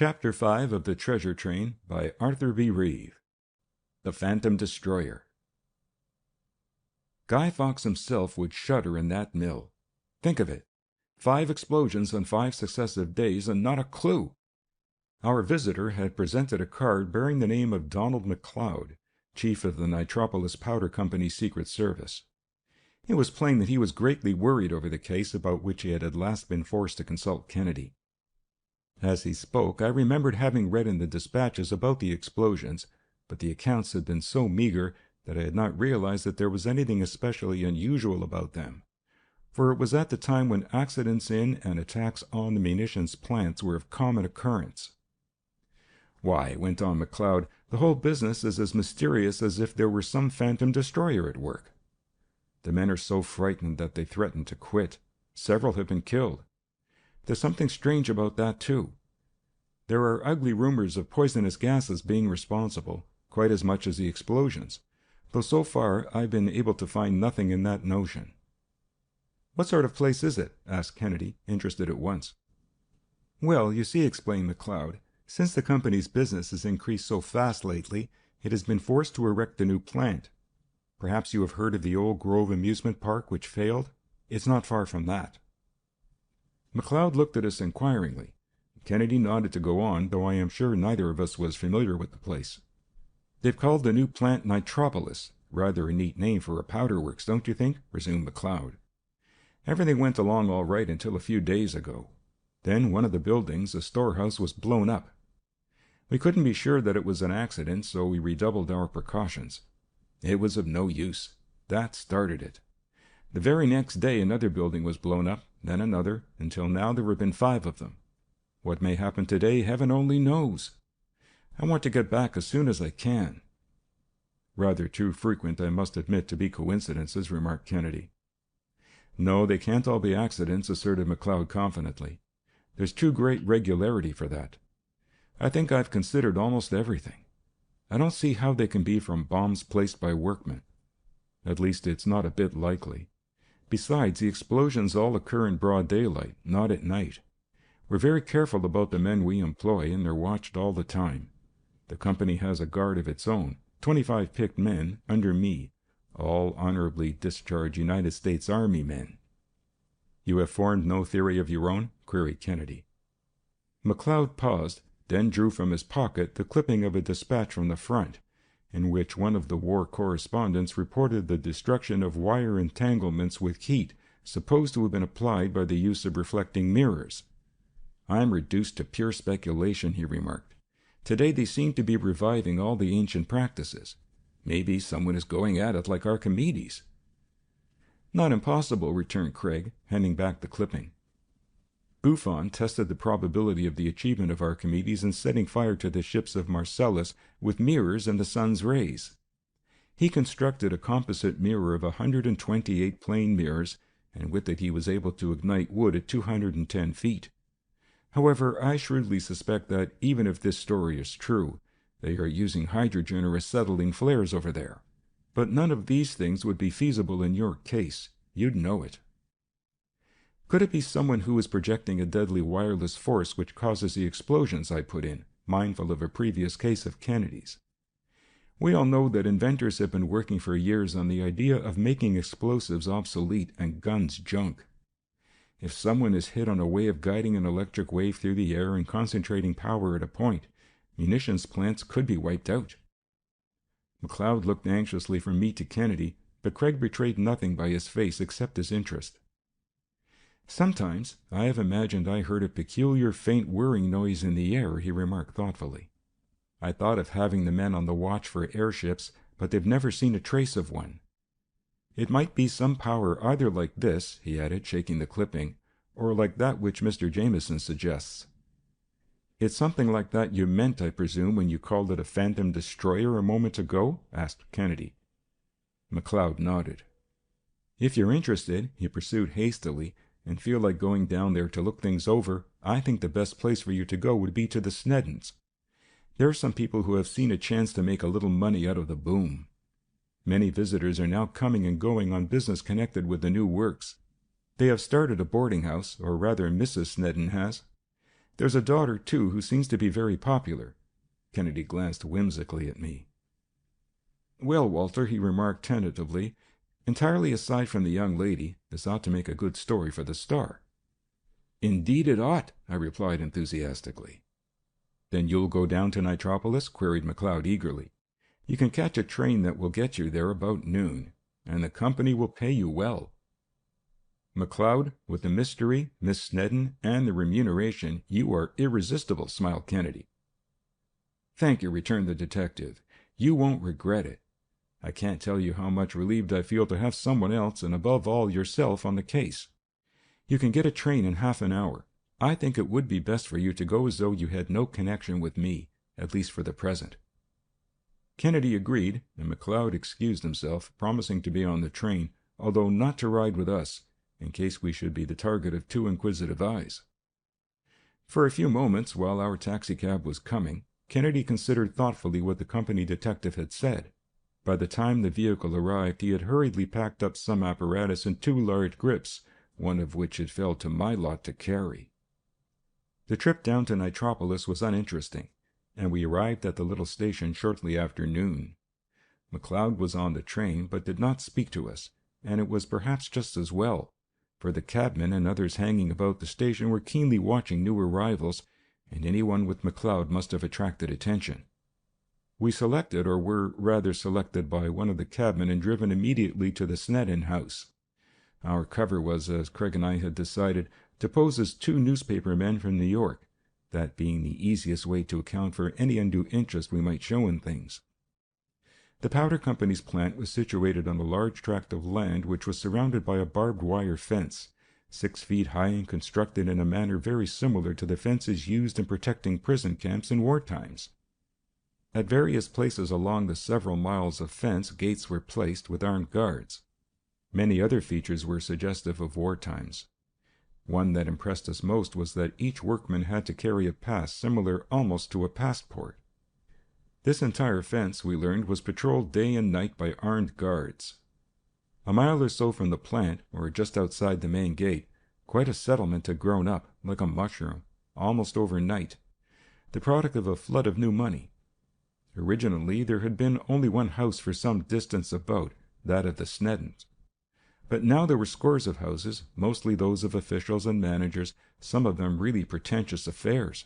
Chapter 5 of The Treasure Train by Arthur B. Reeve. The Phantom Destroyer. Guy Fawkes himself would shudder in that mill. Think of it. 5 explosions on 5 successive days and not a clue. Our visitor had presented a card bearing the name of Donald MacLeod, chief of the Nitropolis Powder Company's Secret Service. It was plain that he was greatly worried over the case about which he had at last been forced to consult Kennedy. As he spoke, I remembered having read in the dispatches about the explosions, but the accounts had been so meager that I had not realized that there was anything especially unusual about them, for it was at the time when accidents in and attacks on the munitions plants were of common occurrence. "Why," went on MacLeod, "the whole business is as mysterious as if there were some phantom destroyer at work. The men are so frightened that they threaten to quit. Several have been killed. There's something strange about that, too. There are ugly rumors of poisonous gases being responsible, quite as much as the explosions, though so far I've been able to find nothing in that notion." "What sort of place is it?" asked Kennedy, interested at once. "Well, you see," explained MacLeod, "since the company's business has increased so fast lately, it has been forced to erect a new plant. Perhaps you have heard of the old Grove amusement park which failed? It's not far from that." MacLeod looked at us inquiringly. Kennedy nodded to go on, though I am sure neither of us was familiar with the place. "They've called the new plant Nitropolis. Rather a neat name for a powder works, don't you think?" resumed MacLeod. "Everything went along all right until a few days ago. Then one of the buildings, a storehouse, was blown up. We couldn't be sure that it was an accident, so we redoubled our precautions. It was of no use. That started it. The very next day another building was blown up, then another, until now there have been 5 of them. What may happen today, heaven only knows. I want to get back as soon as I can." "Rather too frequent, I must admit, to be coincidences," remarked Kennedy. "No, they can't all be accidents," asserted MacLeod confidently. "There's too great regularity for that. I think I've considered almost everything. I don't see how they can be from bombs placed by workmen. At least it's not a bit likely. Besides, the explosions all occur in broad daylight, not at night. We're very careful about the men we employ, and they're watched all the time. The company has a guard of its own, 25 picked men, under me, all honorably discharged United States Army men." "You have formed no theory of your own?" queried Kennedy. MacLeod paused, then drew from his pocket the clipping of a dispatch from the front, in which one of the war correspondents reported the destruction of wire entanglements with heat supposed to have been applied by the use of reflecting mirrors. "I'm reduced to pure speculation," he remarked. "Today they seem to be reviving all the ancient practices. Maybe someone is going at it like Archimedes." "Not impossible," returned Craig, handing back the clipping. "Buffon tested the probability of the achievement of Archimedes in setting fire to the ships of Marcellus with mirrors in the sun's rays. He constructed a composite mirror of 128 plane mirrors, and with it he was able to ignite wood at 210 feet. However, I shrewdly suspect that, even if this story is true, they are using hydrogen or acetylene flares over there. But none of these things would be feasible in your case. You'd know it." "Could it be someone who is projecting a deadly wireless force which causes the explosions?" I put in, mindful of a previous case of Kennedy's. "We all know that inventors have been working for years on the idea of making explosives obsolete and guns junk. If someone is hit on a way of guiding an electric wave through the air and concentrating power at a point, munitions plants could be wiped out." MacLeod looked anxiously from me to Kennedy, but Craig betrayed nothing by his face except his interest. "Sometimes I have imagined I heard a peculiar faint whirring noise in the air," he remarked thoughtfully. "I thought of having the men on the watch for airships, but they've never seen a trace of one. It might be some power either like this," he added, shaking the clipping, "or like that which Mr. Jameson suggests." "It's something like that you meant, I presume, when you called it a phantom destroyer a moment ago?" asked Kennedy. MacLeod nodded. "If you're interested," he pursued hastily, "and feel like going down there to look things over, I think the best place for you to go would be to the Sneddons. There are some people who have seen a chance to make a little money out of the boom. Many visitors are now coming and going on business connected with the new works. They have started a boarding house, or rather Mrs. Sneddon has. There's a daughter, too, who seems to be very popular." Kennedy glanced whimsically at me. "Well, Walter," he remarked tentatively, "entirely aside from the young lady, this ought to make a good story for the Star." "Indeed it ought," I replied enthusiastically. "Then you'll go down to Nitropolis?" queried McLeod eagerly. "You can catch a train that will get you there about noon, and the company will pay you well." "McLeod, with the mystery, Miss Snedden, and the remuneration, you are irresistible," smiled Kennedy. "Thank you," returned the detective. "You won't regret it. I can't tell you how much relieved I feel to have someone else, and above all yourself, on the case. You can get a train in half an hour. I think it would be best for you to go as though you had no connection with me, at least for the present." Kennedy agreed, and McLeod excused himself, promising to be on the train, although not to ride with us, in case we should be the target of 2 inquisitive eyes. For a few moments, while our taxicab was coming, Kennedy considered thoughtfully what the company detective had said. By the time the vehicle arrived, he had hurriedly packed up some apparatus in 2 large grips, one of which it fell to my lot to carry. The trip down to Nitropolis was uninteresting, and we arrived at the little station shortly after noon. McLeod was on the train, but did not speak to us, and it was perhaps just as well, for the cabmen and others hanging about the station were keenly watching new arrivals, and anyone with McLeod must have attracted attention. We selected, or were rather selected by one of the cabmen, and driven immediately to the Snedden house. Our cover was, as Craig and I had decided, to pose as 2 newspaper men from New York, that being the easiest way to account for any undue interest we might show in things. The Powder Company's plant was situated on a large tract of land which was surrounded by a barbed wire fence, 6 feet high and constructed in a manner very similar to the fences used in protecting prison camps in war times. At various places along the several miles of fence, gates were placed with armed guards. Many other features were suggestive of war times. One that impressed us most was that each workman had to carry a pass similar almost to a passport. This entire fence, we learned, was patrolled day and night by armed guards. A mile or so from the plant, or just outside the main gate, quite a settlement had grown up, like a mushroom, almost overnight, the product of a flood of new money. Originally, there had been only one house for some distance about, that of the Sneddens. But now there were scores of houses, mostly those of officials and managers, some of them really pretentious affairs.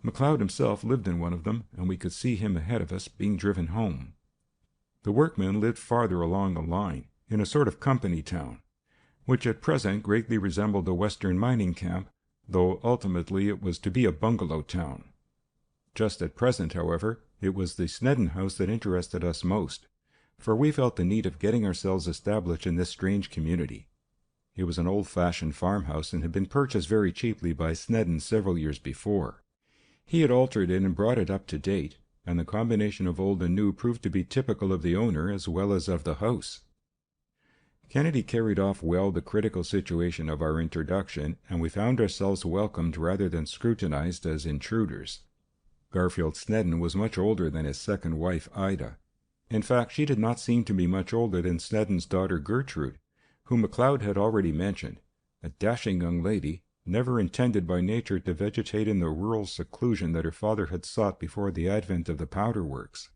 McLeod himself lived in one of them, and we could see him ahead of us, being driven home. The workmen lived farther along the line, in a sort of company town, which at present greatly resembled a western mining camp, though ultimately it was to be a bungalow town. Just at present, however, it was the Snedden house that interested us most, for we felt the need of getting ourselves established in this strange community. It was an old-fashioned farmhouse and had been purchased very cheaply by Snedden several years before. He had altered it and brought it up to date, and the combination of old and new proved to be typical of the owner as well as of the house. Kennedy carried off well the critical situation of our introduction, and we found ourselves welcomed rather than scrutinized as intruders. Garfield Snedden was much older than his second wife, Ida. In fact, she did not seem to be much older than Snedden's daughter Gertrude, whom McLeod had already mentioned, a dashing young lady, never intended by nature to vegetate in the rural seclusion that her father had sought before the advent of the powder works.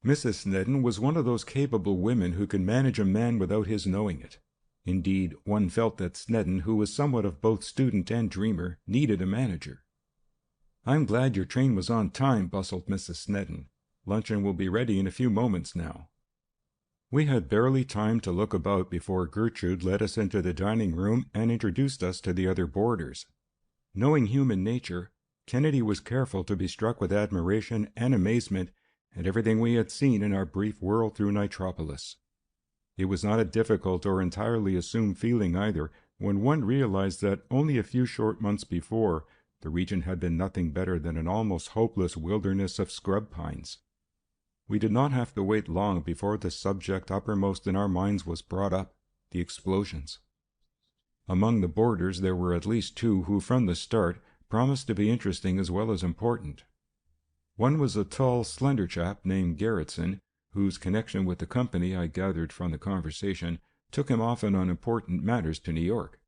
Mrs. Snedden was one of those capable women who can manage a man without his knowing it. Indeed, one felt that Snedden, who was somewhat of both student and dreamer, needed a manager. "I'm glad your train was on time," bustled Mrs. Snedden. "Luncheon will be ready in a few moments now." We had barely time to look about before Gertrude led us into the dining room and introduced us to the other boarders. Knowing human nature, Kennedy was careful to be struck with admiration and amazement at everything we had seen in our brief whirl through Nitropolis. It was not a difficult or entirely assumed feeling either, when one realized that only a few short months before, the region had been nothing better than an almost hopeless wilderness of scrub pines. We did not have to wait long before the subject uppermost in our minds was brought up, the explosions. Among the boarders there were at least 2 who from the start promised to be interesting as well as important. One was a tall, slender chap named Garretson, whose connection with the company, I gathered from the conversation, took him often on important matters to New York.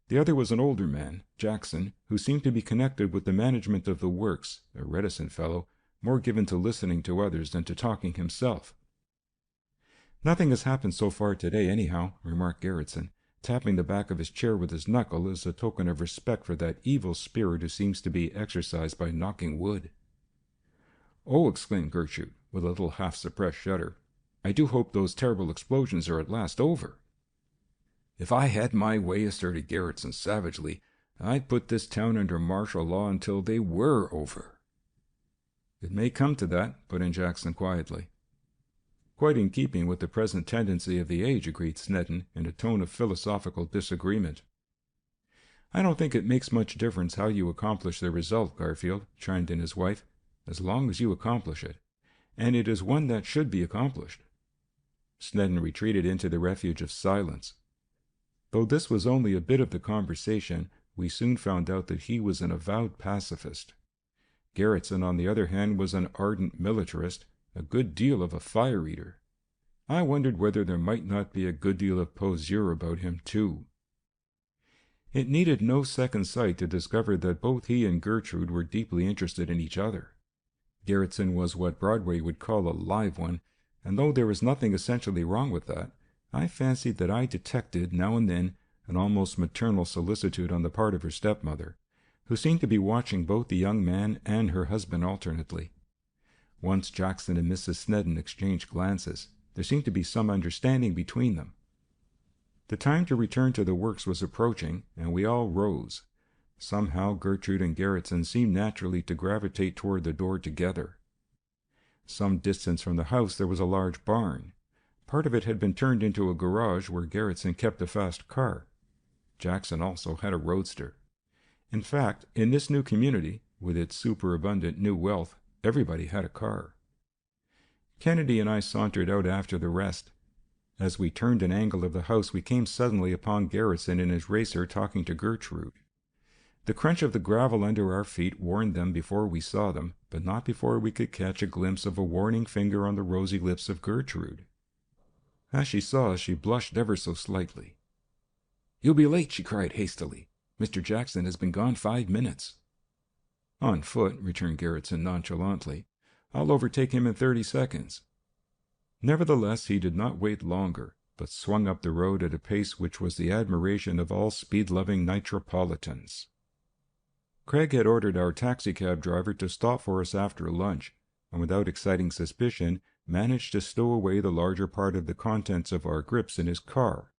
The other was an older man, Jackson, who seemed to be connected with the management of the works, a reticent fellow, more given to listening to others than to talking himself. "Nothing has happened so far today, anyhow," remarked Garretson, tapping the back of his chair with his knuckle as a token of respect for that evil spirit who seems to be exercised by knocking wood. "Oh," exclaimed Gertrude, with a little half-suppressed shudder, "I do hope those terrible explosions are at last over." "If I had my way," asserted Garretson savagely, "I'd put this town under martial law until they were over." "It may come to that," put in Jackson quietly. "Quite in keeping with the present tendency of the age," agreed Snedden, in a tone of philosophical disagreement. "I don't think it makes much difference how you accomplish the result, Garfield," chimed in his wife, "as long as you accomplish it. And it is one that should be accomplished." Snedden retreated into the refuge of silence. Though this was only a bit of the conversation, we soon found out that he was an avowed pacifist. Garretson, on the other hand, was an ardent militarist, a good deal of a fire-eater. I wondered whether there might not be a good deal of poseur about him, too. It needed no second sight to discover that both he and Gertrude were deeply interested in each other. Garretson was what Broadway would call a live one, and though there was nothing essentially wrong with that, I fancied that I detected, now and then, an almost maternal solicitude on the part of her stepmother, who seemed to be watching both the young man and her husband alternately. Once Jackson and Mrs. Snedden exchanged glances. There seemed to be some understanding between them. The time to return to the works was approaching, and we all rose. Somehow Gertrude and Garretson seemed naturally to gravitate toward the door together. Some distance from the house there was a large barn. Part of it had been turned into a garage where Garretson kept a fast car. Jackson also had a roadster. In fact, in this new community, with its superabundant new wealth, everybody had a car. Kennedy and I sauntered out after the rest. As we turned an angle of the house, we came suddenly upon Garretson in his racer talking to Gertrude. The crunch of the gravel under our feet warned them before we saw them, but not before we could catch a glimpse of a warning finger on the rosy lips of Gertrude. As she saw us, she blushed ever so slightly. "You'll be late," she cried hastily. "Mr. Jackson has been gone 5 minutes." "On foot," returned Garretson nonchalantly. "I'll overtake him in 30 seconds. Nevertheless, he did not wait longer, but swung up the road at a pace which was the admiration of all speed-loving nitropolitans. Craig had ordered our taxicab driver to stop for us after lunch, and without exciting suspicion, managed to stow away the larger part of the contents of our grips in his car.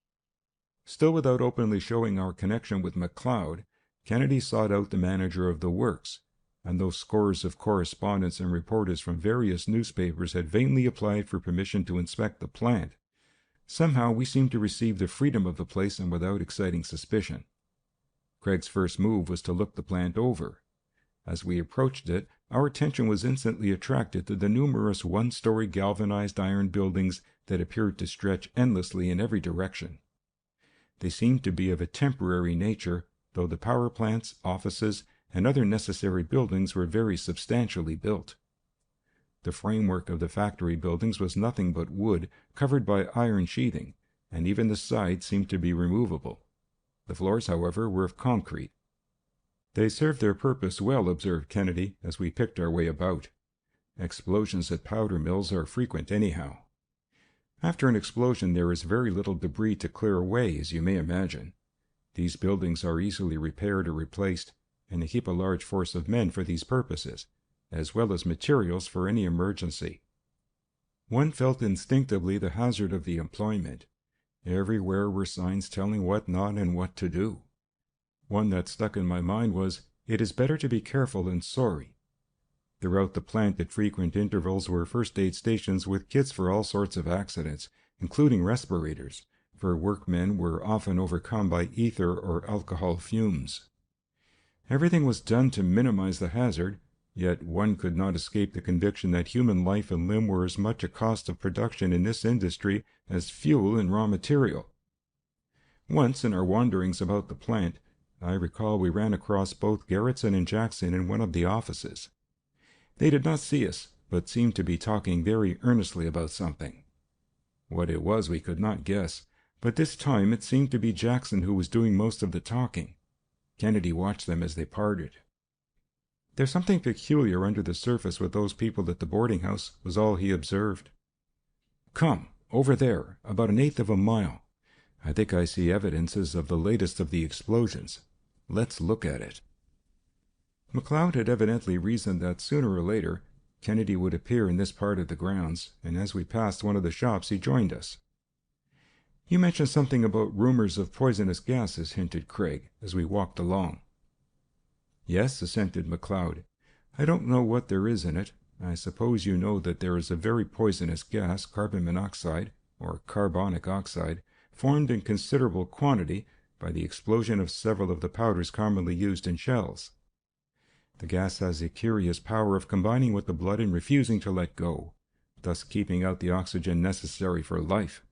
Still without openly showing our connection with McLeod, Kennedy sought out the manager of the works, and though scores of correspondents and reporters from various newspapers had vainly applied for permission to inspect the plant, somehow we seemed to receive the freedom of the place and without exciting suspicion. Craig's first move was to look the plant over. As we approached it, our attention was instantly attracted to the numerous one-story galvanized iron buildings that appeared to stretch endlessly in every direction. They seemed to be of a temporary nature, though the power plants, offices, and other necessary buildings were very substantially built. The framework of the factory buildings was nothing but wood, covered by iron sheathing, and even the sides seemed to be removable. The floors, however, were of concrete. "They serve their purpose well," observed Kennedy, as we picked our way about. "Explosions at powder mills are frequent anyhow. After an explosion there is very little debris to clear away, as you may imagine. These buildings are easily repaired or replaced, and they keep a large force of men for these purposes, as well as materials for any emergency." One felt instinctively the hazard of the employment. Everywhere were signs telling what not and what to do. One that stuck in my mind was, "It is better to be careful than sorry." Throughout the plant at frequent intervals were first-aid stations with kits for all sorts of accidents, including respirators, for workmen were often overcome by ether or alcohol fumes. Everything was done to minimize the hazard, yet one could not escape the conviction that human life and limb were as much a cost of production in this industry as fuel and raw material. Once, in our wanderings about the plant, I recall we ran across both Garretson and Jackson in one of the offices. They did not see us, but seemed to be talking very earnestly about something. What it was we could not guess, But this time it seemed to be Jackson who was doing most of the talking. Kennedy watched them as they parted. "There's something peculiar under the surface with those people at the boarding house," was all he observed. "Come, over there, about 1/8 of a mile. I think I see evidences of the latest of the explosions. Let's look at it." McLeod had evidently reasoned that sooner or later Kennedy would appear in this part of the grounds, and as we passed one of the shops he joined us. "You mentioned something about rumors of poisonous gases," hinted Craig, as we walked along. "Yes," assented McLeod. "I don't know what there is in it. I suppose you know that there is a very poisonous gas, carbon monoxide, or carbonic oxide, formed in considerable quantity by the explosion of several of the powders commonly used in shells. The gas has a curious power of combining with the blood and refusing to let go, thus keeping out the oxygen necessary for life.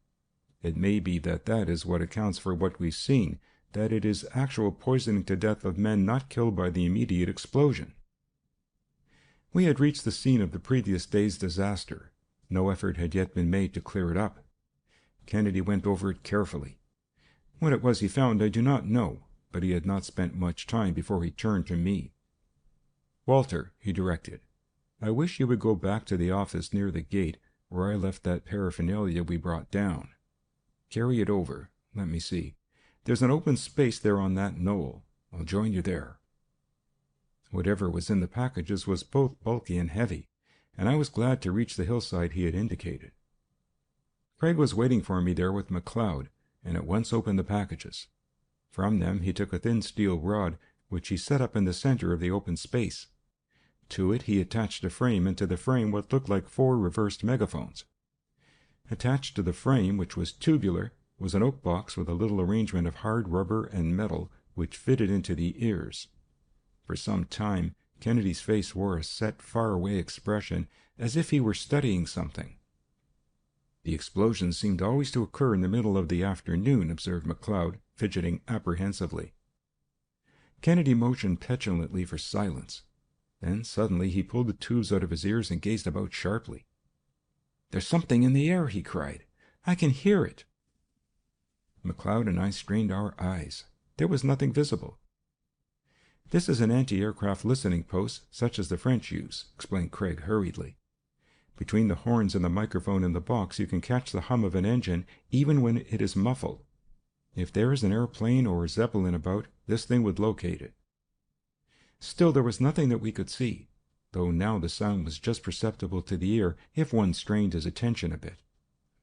It may be that that is what accounts for what we've seen, that it is actual poisoning to death of men not killed by the immediate explosion." We had reached the scene of the previous day's disaster. No effort had yet been made to clear it up. Kennedy went over it carefully. What it was he found I do not know, but he had not spent much time before he turned to me. "Walter," he directed, "I wish you would go back to the office near the gate where I left that paraphernalia we brought down. Carry it over. Let me see. There's an open space there on that knoll. I'll join you there." Whatever was in the packages was both bulky and heavy, and I was glad to reach the hillside he had indicated. Craig was waiting for me there with McLeod, and at once opened the packages. From them he took a thin steel rod, which he set up in the center of the open space. To it he attached a frame, and to the frame what looked like 4 reversed megaphones. Attached to the frame, which was tubular, was an oak box with a little arrangement of hard rubber and metal which fitted into the ears. For some time Kennedy's face wore a set, far-away expression, as if he were studying something. "The explosions seemed always to occur in the middle of the afternoon," observed McLeod, fidgeting apprehensively. Kennedy motioned petulantly for silence. Then suddenly he pulled the tubes out of his ears and gazed about sharply. "There's something in the air," he cried. "I can hear it." McLeod and I strained our eyes. There was nothing visible. "This is an anti-aircraft listening post, such as the French use," explained Craig hurriedly. "Between the horns and the microphone in the box you can catch the hum of an engine even when it is muffled. If there is an airplane or a Zeppelin about, this thing would locate it." Still there was nothing that we could see, though now the sound was just perceptible to the ear if one strained his attention a bit.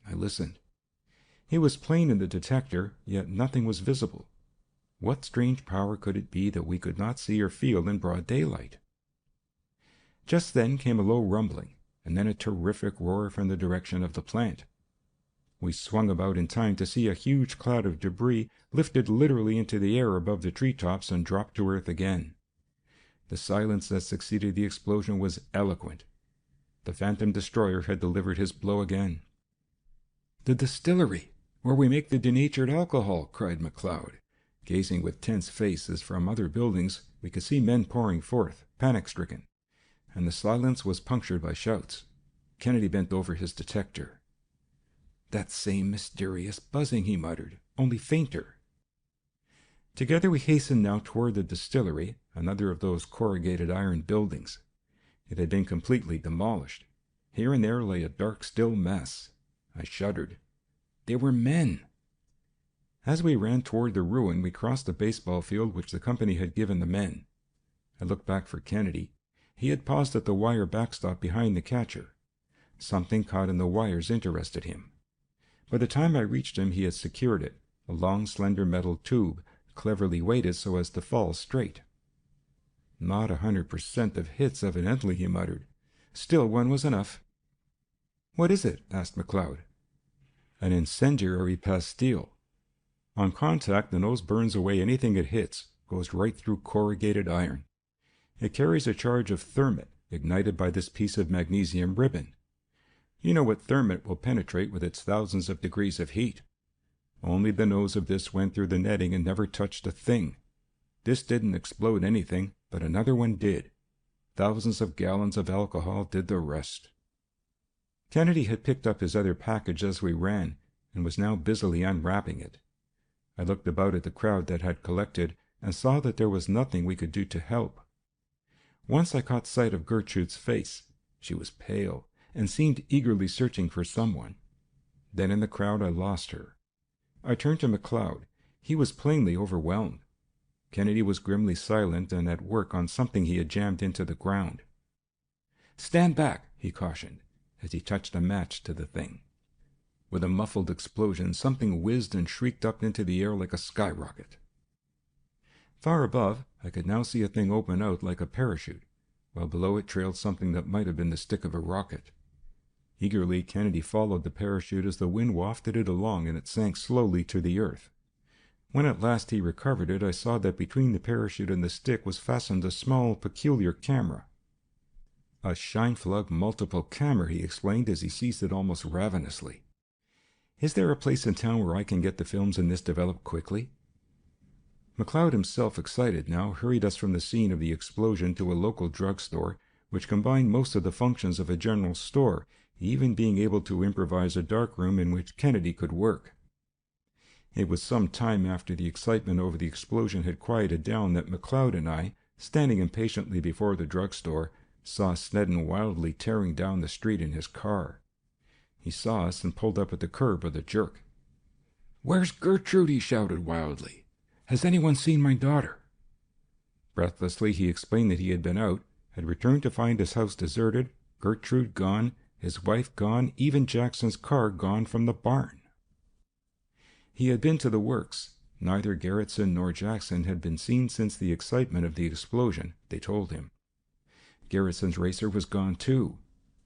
I listened. It was plain in the detector, yet nothing was visible. What strange power could it be that we could not see or feel in broad daylight? Just then came a low rumbling, and then a terrific roar from the direction of the plant. We swung about in time to see a huge cloud of debris lifted literally into the air above the treetops and dropped to earth again. The silence that succeeded the explosion was eloquent. The phantom destroyer had delivered his blow again. "The distillery, where we make the denatured alcohol!" cried McLeod. Gazing with tense faces from other buildings, we could see men pouring forth, panic-stricken, and the silence was punctured by shouts. Kennedy bent over his detector. "That same mysterious buzzing," he muttered, "only fainter." Together we hastened now toward the distillery, another of those corrugated iron buildings. It had been completely demolished. Here and there lay a dark, still mass. I shuddered. They were men. As we ran toward the ruin, we crossed the baseball field which the company had given the men. I looked back for Kennedy. He had paused at the wire backstop behind the catcher. Something caught in the wires interested him. By the time I reached him, he had secured it, a long, slender metal tube, cleverly weighted so as to fall straight. "Not 100% of hits, evidently," he muttered. "Still, one was enough." "What is it?" asked McLeod. "An incendiary pastille. On contact, the nose burns away anything it hits, goes right through corrugated iron. It carries a charge of thermit, ignited by this piece of magnesium ribbon. You know what thermit will penetrate with its thousands of degrees of heat. Only the nose of this went through the netting and never touched a thing. This didn't explode anything, but another one did. Thousands of gallons of alcohol did the rest." Kennedy had picked up his other package as we ran. and was now busily unwrapping it. I looked about at the crowd that had collected, and saw that there was nothing we could do to help. Once I caught sight of Gertrude's face. She was pale, and seemed eagerly searching for someone. Then in the crowd I lost her. I turned to MacLeod. He was plainly overwhelmed. Kennedy was grimly silent and at work on something he had jammed into the ground. "Stand back," he cautioned, as he touched a match to the thing. With a muffled explosion, something whizzed and shrieked up into the air like a skyrocket. Far above, I could now see a thing open out like a parachute, while below it trailed something that might have been the stick of a rocket. Eagerly, Kennedy followed the parachute as the wind wafted it along, and it sank slowly to the earth. When at last he recovered it, I saw that between the parachute and the stick was fastened a small, peculiar camera. "A Scheinflug multiple camera," he explained as he seized it almost ravenously. "Is there a place in town where I can get the films in this developed quickly?" MacLeod, himself excited now, hurried us from the scene of the explosion to a local drugstore, which combined most of the functions of a general store, even being able to improvise a darkroom in which Kennedy could work. It was some time after the excitement over the explosion had quieted down that MacLeod and I, standing impatiently before the drugstore, saw Snedden wildly tearing down the street in his car. He saw us and pulled up at the curb with a jerk. "Where's Gertrude?" he shouted wildly. "Has anyone seen my daughter?" Breathlessly he explained that he had been out, had returned to find his house deserted, Gertrude gone, his wife gone, even Jackson's car gone from the barn. He had been to the works. Neither Garretson nor Jackson had been seen since the excitement of the explosion, they told him. Garretson's racer was gone too.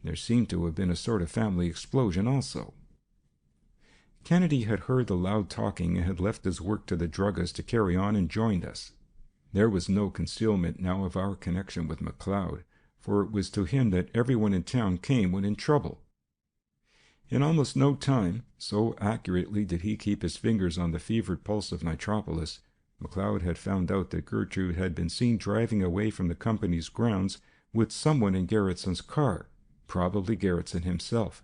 There seemed to have been a sort of family explosion also. Kennedy had heard the loud talking and had left his work to the druggist to carry on and joined us. There was no concealment now of our connection with MacLeod, for it was to him that everyone in town came when in trouble. In almost no time, so accurately did he keep his fingers on the fevered pulse of Nitropolis, MacLeod had found out that Gertrude had been seen driving away from the company's grounds with someone in Garretson's car, probably Garretson himself.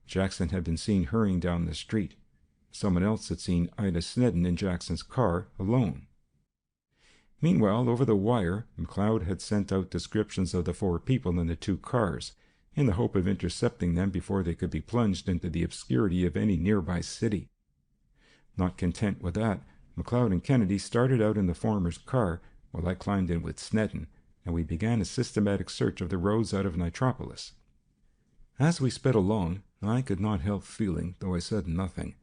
Jackson had been seen hurrying down the street. Someone else had seen Ida Snedden in Jackson's car, alone. Meanwhile, over the wire, MacLeod had sent out descriptions of the 4 people in the 2 cars, in the hope of intercepting them before they could be plunged into the obscurity of any nearby city. Not content with that, MacLeod and Kennedy started out in the former's car, while I climbed in with Snedden, and we began a systematic search of the roads out of Nitropolis. As we sped along, I could not help feeling, though I said nothing,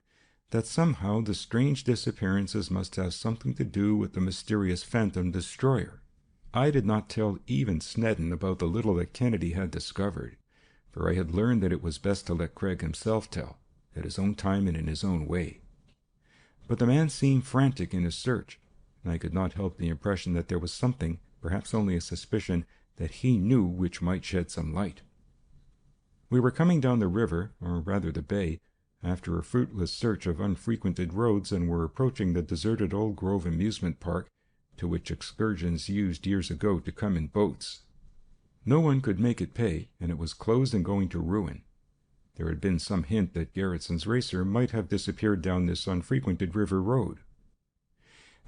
that somehow the strange disappearances must have something to do with the mysterious phantom destroyer. I did not tell even Snedden about the little that Kennedy had discovered, for I had learned that it was best to let Craig himself tell, at his own time and in his own way. But the man seemed frantic in his search, and I could not help the impression that there was something, perhaps only a suspicion, that he knew which might shed some light. We were coming down the river, or rather the bay, after a fruitless search of unfrequented roads, and were approaching the deserted Old Grove amusement park, to which excursions used years ago to come in boats. No one could make it pay, and it was closed and going to ruin. There had been some hint that Garretson's racer might have disappeared down this unfrequented river road.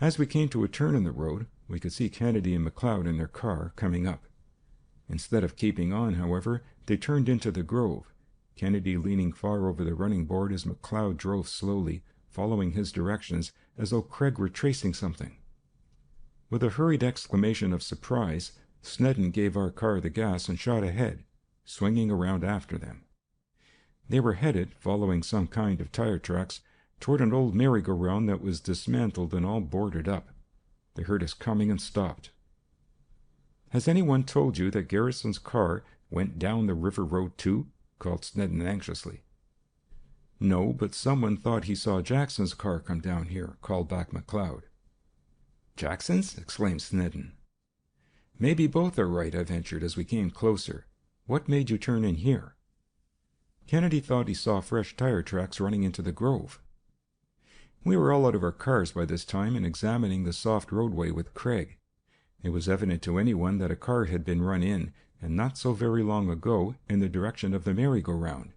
As we came to a turn in the road, we could see Kennedy and MacLeod in their car coming up. Instead of keeping on, however, they turned into the grove, Kennedy leaning far over the running board as MacLeod drove slowly, following his directions as though Craig were tracing something. With a hurried exclamation of surprise, Snedden gave our car the gas and shot ahead, swinging around after them. They were headed, following some kind of tire tracks, toward an old merry-go-round that was dismantled and all boarded up. They heard us coming and stopped. "Has anyone told you that Garrison's car went down the river road too?" called Snedden anxiously. "No, but someone thought he saw Jackson's car come down here," called back MacLeod. "Jackson's?" exclaimed Snedden. "Maybe both are right," I ventured as we came closer. "What made you turn in here?" Kennedy thought he saw fresh tire tracks running into the grove. We were all out of our cars by this time and examining the soft roadway with Craig. It was evident to anyone that a car had been run in, and not so very long ago, in the direction of the merry-go-round.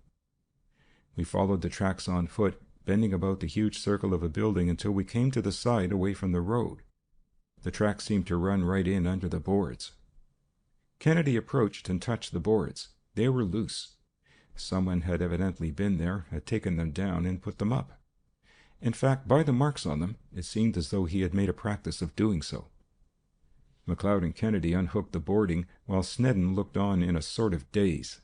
We followed the tracks on foot, bending about the huge circle of a building until we came to the side away from the road. The tracks seemed to run right in under the boards. Kennedy approached and touched the boards. They were loose. Someone had evidently been there, had taken them down, and put them up. In fact, by the marks on them, it seemed as though he had made a practice of doing so. McLeod and Kennedy unhooked the boarding, while Snedden looked on in a sort of daze.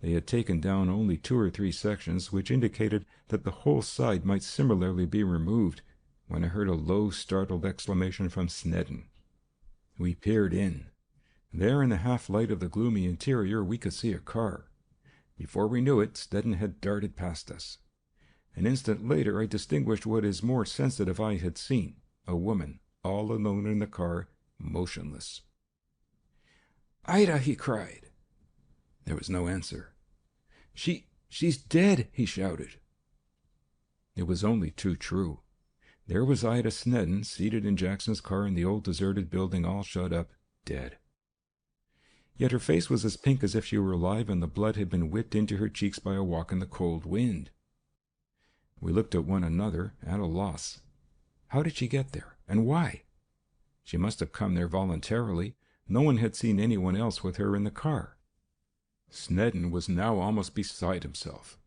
They had taken down only 2 or 3 sections, which indicated that the whole side might similarly be removed, when I heard a low, startled exclamation from Snedden. We peered in. There, in the half-light of the gloomy interior, we could see a car. Before we knew it, Snedden had darted past us. An instant later, I distinguished what his more sensitive eye had seen: a woman, all alone in the car, motionless. "Ida!" he cried. There was no answer. She's dead!" he shouted. It was only too true. There was Ida Snedden, seated in Jackson's car in the old deserted building, all shut up, dead. Yet her face was as pink as if she were alive, and the blood had been whipped into her cheeks by a walk in the cold wind. We looked at one another, at a loss. How did she get there, and why? She must have come there voluntarily. No one had seen anyone else with her in the car. Snedden was now almost beside himself.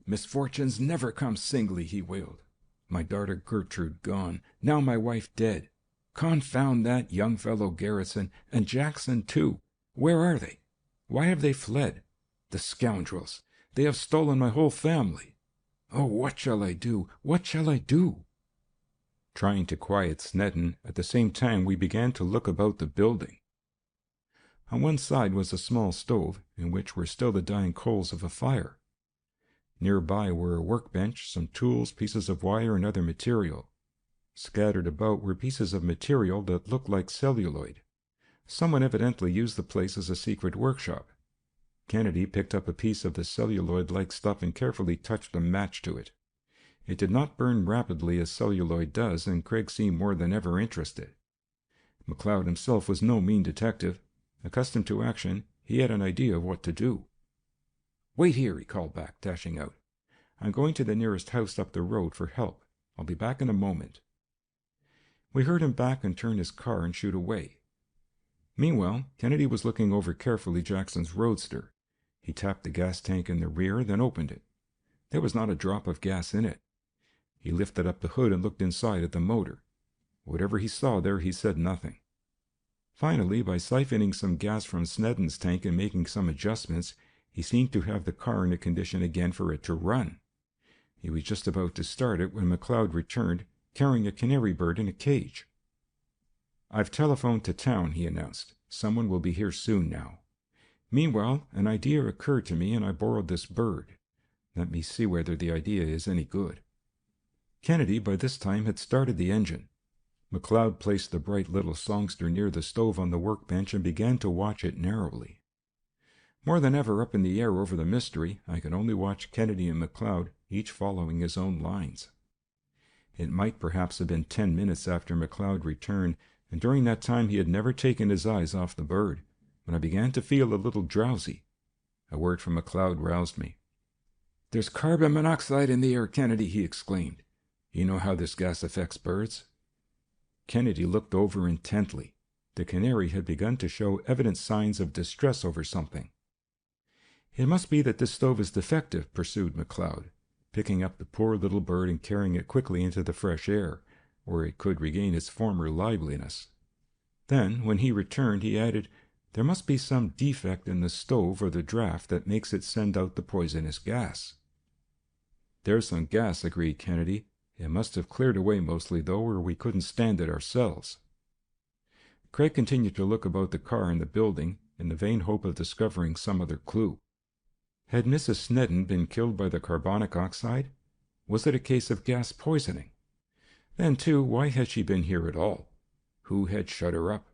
"Misfortunes never come singly," he wailed. "My daughter Gertrude gone, now my wife dead. Confound that young fellow Garrison, and Jackson too. Where are they? Why have they fled? The scoundrels! They have stolen my whole family. Oh, what shall I do? What shall I do?" Trying to quiet Snedden, at the same time we began to look about the building. On one side was a small stove, in which were still the dying coals of a fire. Nearby were a workbench, some tools, pieces of wire, and other material. Scattered about were pieces of material that looked like celluloid. Someone evidently used the place as a secret workshop. Kennedy picked up a piece of the celluloid-like stuff and carefully touched a match to it. It did not burn rapidly as celluloid does, and Craig seemed more than ever interested. McLeod himself was no mean detective. Accustomed to action, he had an idea of what to do. "Wait here," he called back, dashing out. "I'm going to the nearest house up the road for help. I'll be back in a moment." We heard him back and turn his car and shoot away. Meanwhile, Kennedy was looking over carefully Jackson's roadster. He tapped the gas tank in the rear, then opened it. There was not a drop of gas in it. He lifted up the hood and looked inside at the motor. Whatever he saw there, he said nothing. Finally, by siphoning some gas from Snedden's tank and making some adjustments, he seemed to have the car in a condition again for it to run. He was just about to start it when McLeod returned, carrying a canary bird in a cage. "I've telephoned to town," he announced. "Someone will be here soon now. Meanwhile, an idea occurred to me, and I borrowed this bird. Let me see whether the idea is any good." Kennedy, by this time, had started the engine. McLeod placed the bright little songster near the stove on the workbench and began to watch it narrowly. More than ever up in the air over the mystery, I could only watch Kennedy and McLeod, each following his own lines. It might perhaps have been 10 minutes after McLeod returned, and during that time he had never taken his eyes off the bird, when I began to feel a little drowsy. A word from McLeod roused me. "There's carbon monoxide in the air, Kennedy," he exclaimed. "You know how this gas affects birds?" Kennedy looked over intently. The canary had begun to show evident signs of distress over something. "It must be that this stove is defective," pursued McLeod, picking up the poor little bird and carrying it quickly into the fresh air, where it could regain its former liveliness. Then, when he returned, he added, "There must be some defect in the stove or the draft that makes it send out the poisonous gas." "There's some gas," agreed Kennedy. "It must have cleared away mostly, though, or we couldn't stand it ourselves." Craig continued to look about the car and the building, in the vain hope of discovering some other clue. Had Mrs. Snedden been killed by the carbonic oxide? Was it a case of gas poisoning? Then, too, why had she been here at all? Who had shut her up?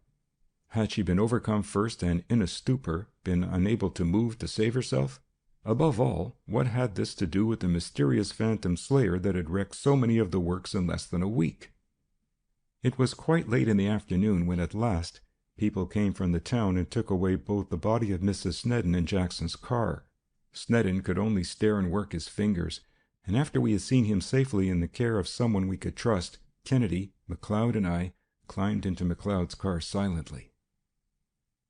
Had she been overcome first and, in a stupor, been unable to move to save herself? Above all, what had this to do with the mysterious phantom slayer that had wrecked so many of the works in less than a week? It was quite late in the afternoon when at last people came from the town and took away both the body of Mrs. Snedden and Jackson's car. Snedden could only stare and work his fingers, and after we had seen him safely in the care of someone we could trust, Kennedy, McLeod, and I climbed into McLeod's car silently.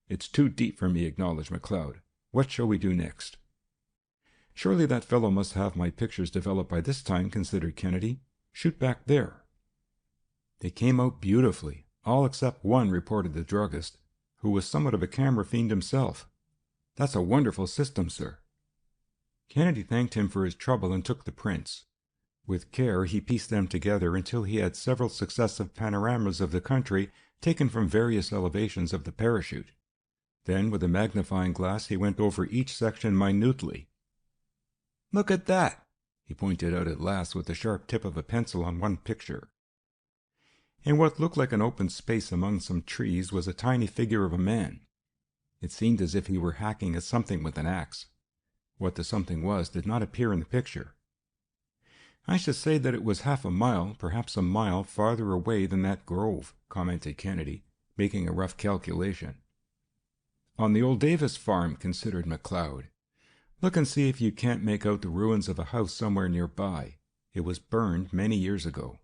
"It's too deep for me," acknowledged McLeod. "What shall we do next?" "Surely that fellow must have my pictures developed by this time," considered Kennedy. "Shoot back there." "They came out beautifully, all except one," reported the druggist, who was somewhat of a camera fiend himself. "That's a wonderful system, sir." Kennedy thanked him for his trouble and took the prints. With care he pieced them together until he had several successive panoramas of the country taken from various elevations of the parachute. Then, with a magnifying glass, he went over each section minutely. "Look at that!" he pointed out at last with the sharp tip of a pencil on one picture. In what looked like an open space among some trees was a tiny figure of a man. It seemed as if he were hacking at something with an axe. What the something was did not appear in the picture. "I should say that it was half a mile, perhaps a mile, farther away than that grove," commented Kennedy, making a rough calculation. "On the old Davis farm," considered McLeod. "Look and see if you can't make out the ruins of a house somewhere nearby. It was burned many years ago."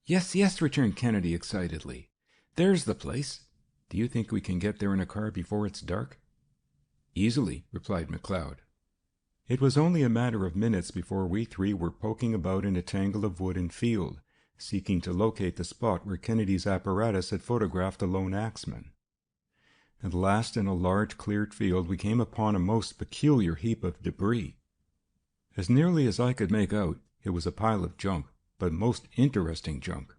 "Yes, yes," returned Kennedy excitedly. "There's the place. Do you think we can get there in a car before it's dark?" "Easily," replied McLeod. It was only a matter of minutes before we three were poking about in a tangle of wood and field, seeking to locate the spot where Kennedy's apparatus had photographed the lone axeman. At last, in a large cleared field, we came upon a most peculiar heap of debris. As nearly as I could make out, it was a pile of junk, but most interesting junk.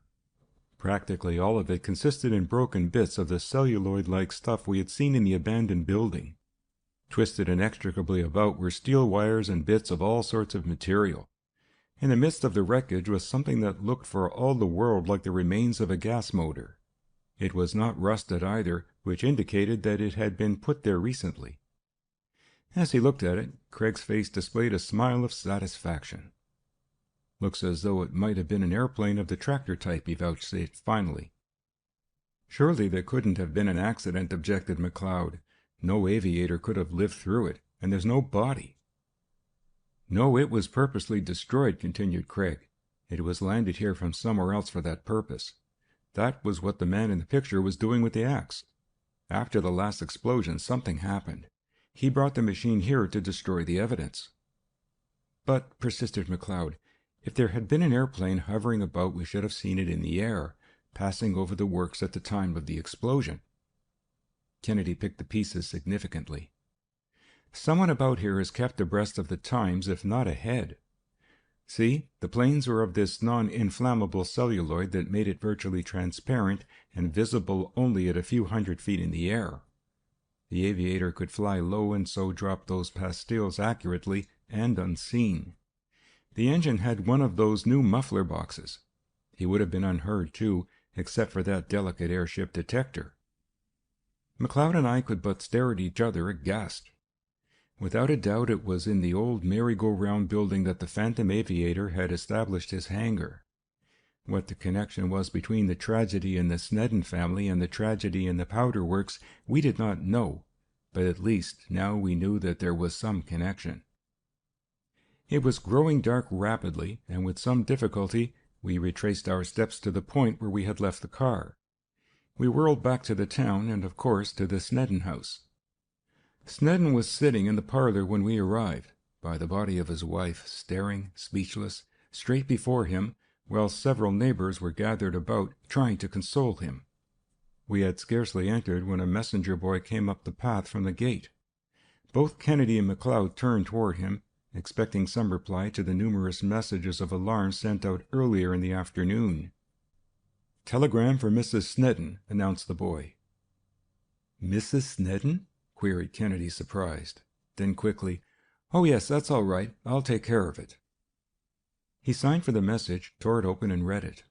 Practically all of it consisted in broken bits of the celluloid-like stuff we had seen in the abandoned building. Twisted inextricably about were steel wires and bits of all sorts of material. In the midst of the wreckage was something that looked for all the world like the remains of a gas motor. It was not rusted either, which indicated that it had been put there recently. As he looked at it, Craig's face displayed a smile of satisfaction. "Looks as though it might have been an airplane of the tractor type," he vouchsafed finally. "Surely there couldn't have been an accident," objected McLeod. "No aviator could have lived through it, and there's no body." "No, it was purposely destroyed," continued Craig. "It was landed here from somewhere else for that purpose. That was what the man in the picture was doing with the axe. After the last explosion, something happened. He brought the machine here to destroy the evidence." "But," persisted McLeod, "if there had been an airplane hovering about, we should have seen it in the air, passing over the works at the time of the explosion." Kennedy picked the pieces significantly. "Someone about here has kept abreast of the times, if not ahead. See, the planes were of this non-inflammable celluloid that made it virtually transparent and visible only at a few hundred feet in the air. The aviator could fly low and so drop those pastilles accurately and unseen. The engine had one of those new muffler boxes. He would have been unheard, too, except for that delicate airship detector." McLeod and I could but stare at each other aghast. Without a doubt it was in the old merry-go-round building that the phantom aviator had established his hangar. What the connection was between the tragedy in the Snedden family and the tragedy in the powder works we did not know, but at least now we knew that there was some connection. It was growing dark rapidly, and with some difficulty we retraced our steps to the point where we had left the car. We whirled back to the town and, of course, to the Snedden house. Snedden was sitting in the parlor when we arrived, by the body of his wife, staring, speechless, straight before him, while several neighbors were gathered about, trying to console him. We had scarcely entered when a messenger boy came up the path from the gate. Both Kennedy and McLeod turned toward him, expecting some reply to the numerous messages of alarm sent out earlier in the afternoon. "Telegram for Mrs. Snedden," announced the boy. "Mrs. Snedden?" queried Kennedy, surprised. Then quickly, "Oh yes, that's all right. I'll take care of it." He signed for the message, tore it open, and read it.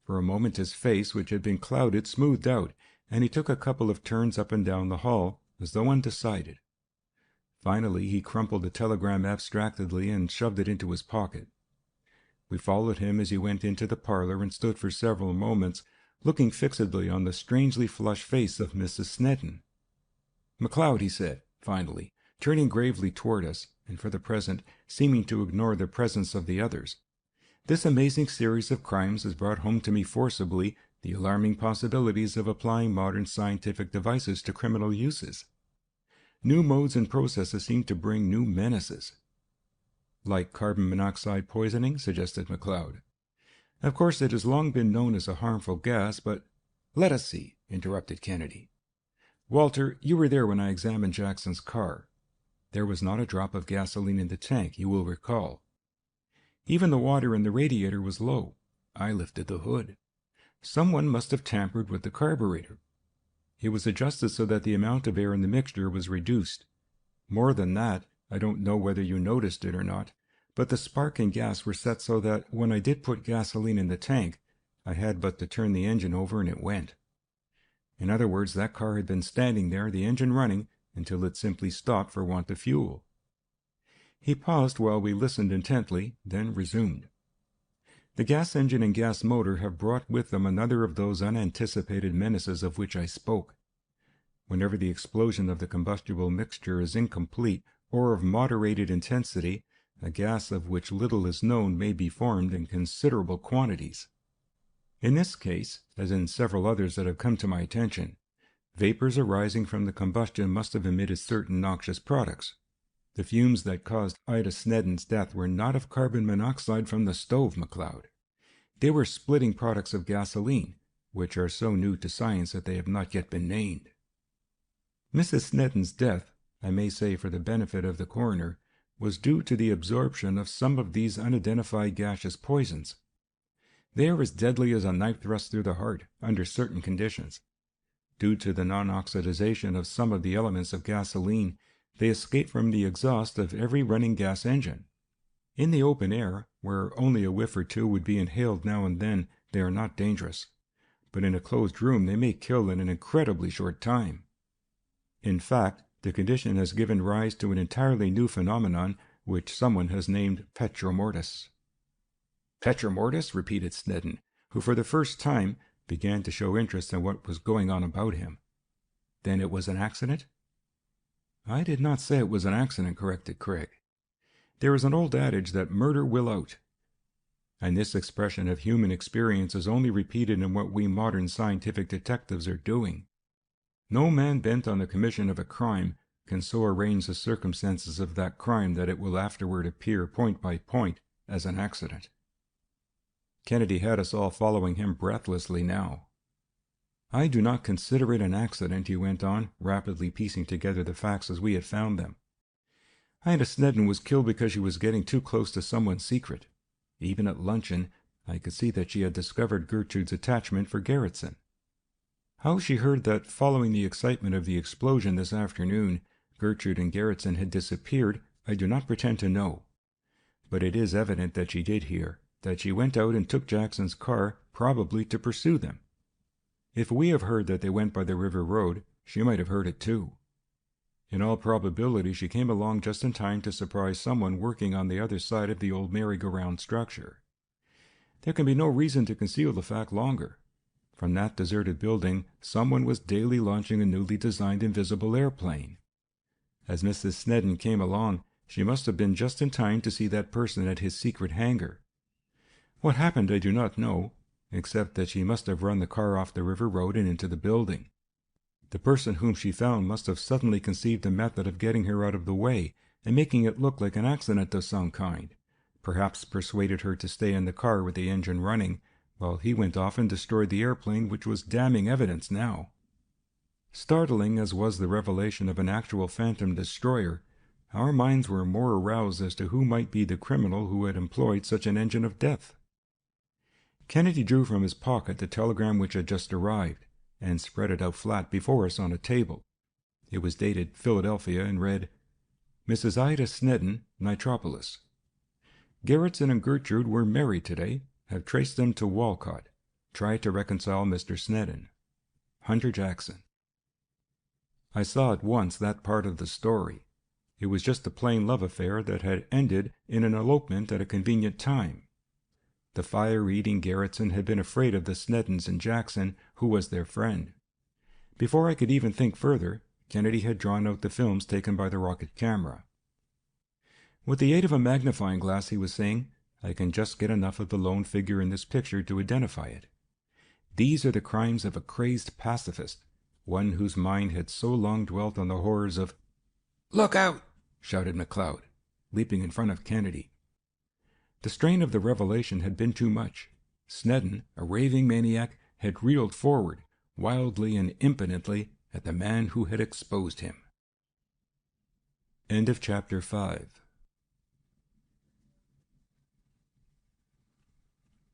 For a moment his face, which had been clouded, smoothed out, and he took a couple of turns up and down the hall, as though undecided. Finally he crumpled the telegram abstractedly and shoved it into his pocket. We followed him as he went into the parlor and stood for several moments, looking fixedly on the strangely flushed face of Mrs. Snedden. "McLeod," he said, finally, turning gravely toward us, and for the present seeming to ignore the presence of the others. This amazing series of crimes has brought home to me forcibly the alarming possibilities of applying modern scientific devices to criminal uses. New modes and processes seem to bring new menaces. Like carbon monoxide poisoning, suggested MacLeod. Of course, it has long been known as a harmful gas, but— "Let us see," interrupted Kennedy. "Walter, you were there when I examined Jackson's car. There was not a drop of gasoline in the tank, you will recall. Even the water in the radiator was low. I lifted the hood. Someone must have tampered with the carburetor. It was adjusted so that the amount of air in the mixture was reduced. More than that, I don't know whether you noticed it or not, but the spark and gas were set so that when I did put gasoline in the tank, I had but to turn the engine over and it went. In other words, that car had been standing there, the engine running, until it simply stopped for want of fuel." He paused while we listened intently, then resumed. "The gas engine and gas motor have brought with them another of those unanticipated menaces of which I spoke. Whenever the explosion of the combustible mixture is incomplete or of moderated intensity, a gas of which little is known may be formed in considerable quantities. In this case, as in several others that have come to my attention, vapors arising from the combustion must have emitted certain noxious products. The fumes that caused Ida Snedden's death were not of carbon monoxide from the stove, MacLeod. They were splitting products of gasoline, which are so new to science that they have not yet been named. Mrs. Snedden's death, I may say for the benefit of the coroner, was due to the absorption of some of these unidentified gaseous poisons. They are as deadly as a knife thrust through the heart, under certain conditions. Due to the non-oxidization of some of the elements of gasoline, they escape from the exhaust of every running gas engine. In the open air, where only a whiff or two would be inhaled now and then, they are not dangerous. But in a closed room they may kill in an incredibly short time. In fact, the condition has given rise to an entirely new phenomenon which someone has named petromortis." "Petromortis?" repeated Snedden, who for the first time began to show interest in what was going on about him. "Then it was an accident?" "I did not say it was an accident," corrected Craig. "There is an old adage that murder will out. And this expression of human experience is only repeated in what we modern scientific detectives are doing. No man bent on the commission of a crime can so arrange the circumstances of that crime that it will afterward appear point by point as an accident." Kennedy had us all following him breathlessly now. "I do not consider it an accident," he went on, rapidly piecing together the facts as we had found them. "Ida Snedden was killed because she was getting too close to someone's secret. Even at luncheon, I could see that she had discovered Gertrude's attachment for Garretson. How she heard that, following the excitement of the explosion this afternoon, Gertrude and Garretson had disappeared, I do not pretend to know. But it is evident that she did hear, that she went out and took Jackson's car, probably to pursue them. If we have heard that they went by the river road, she might have heard it too. In all probability she came along just in time to surprise someone working on the other side of the old merry-go-round structure. There can be no reason to conceal the fact longer. From that deserted building, someone was daily launching a newly designed invisible airplane. As Mrs. Snedden came along, she must have been just in time to see that person at his secret hangar. What happened I do not know, except that she must have run the car off the river road and into the building. The person whom she found must have suddenly conceived a method of getting her out of the way and making it look like an accident of some kind, perhaps persuaded her to stay in the car with the engine running, while he went off and destroyed the airplane, which was damning evidence now. Startling as was the revelation of an actual phantom destroyer, our minds were more aroused as to who might be the criminal who had employed such an engine of death. Kennedy drew from his pocket the telegram which had just arrived, and spread it out flat before us on a table. It was dated Philadelphia and read, "Mrs. Ida Snedden, Nitropolis. Garretson and Gertrude were married today. Have traced them to Walcott. Try to reconcile Mr. Snedden. Hunter Jackson." I saw at once that part of the story. It was just a plain love affair that had ended in an elopement at a convenient time. The fire-eating Garretson had been afraid of the Sneddens and Jackson, who was their friend. Before I could even think further, Kennedy had drawn out the films taken by the rocket camera. With the aid of a magnifying glass, he was saying, I can just get enough of the lone figure in this picture to identify it. These are the crimes of a crazed pacifist, one whose mind had so long dwelt on the horrors of... "Look out!" shouted McLeod, leaping in front of Kennedy. The strain of the revelation had been too much. Snedden, a raving maniac, had reeled forward, wildly and impotently, at the man who had exposed him. End of chapter 5.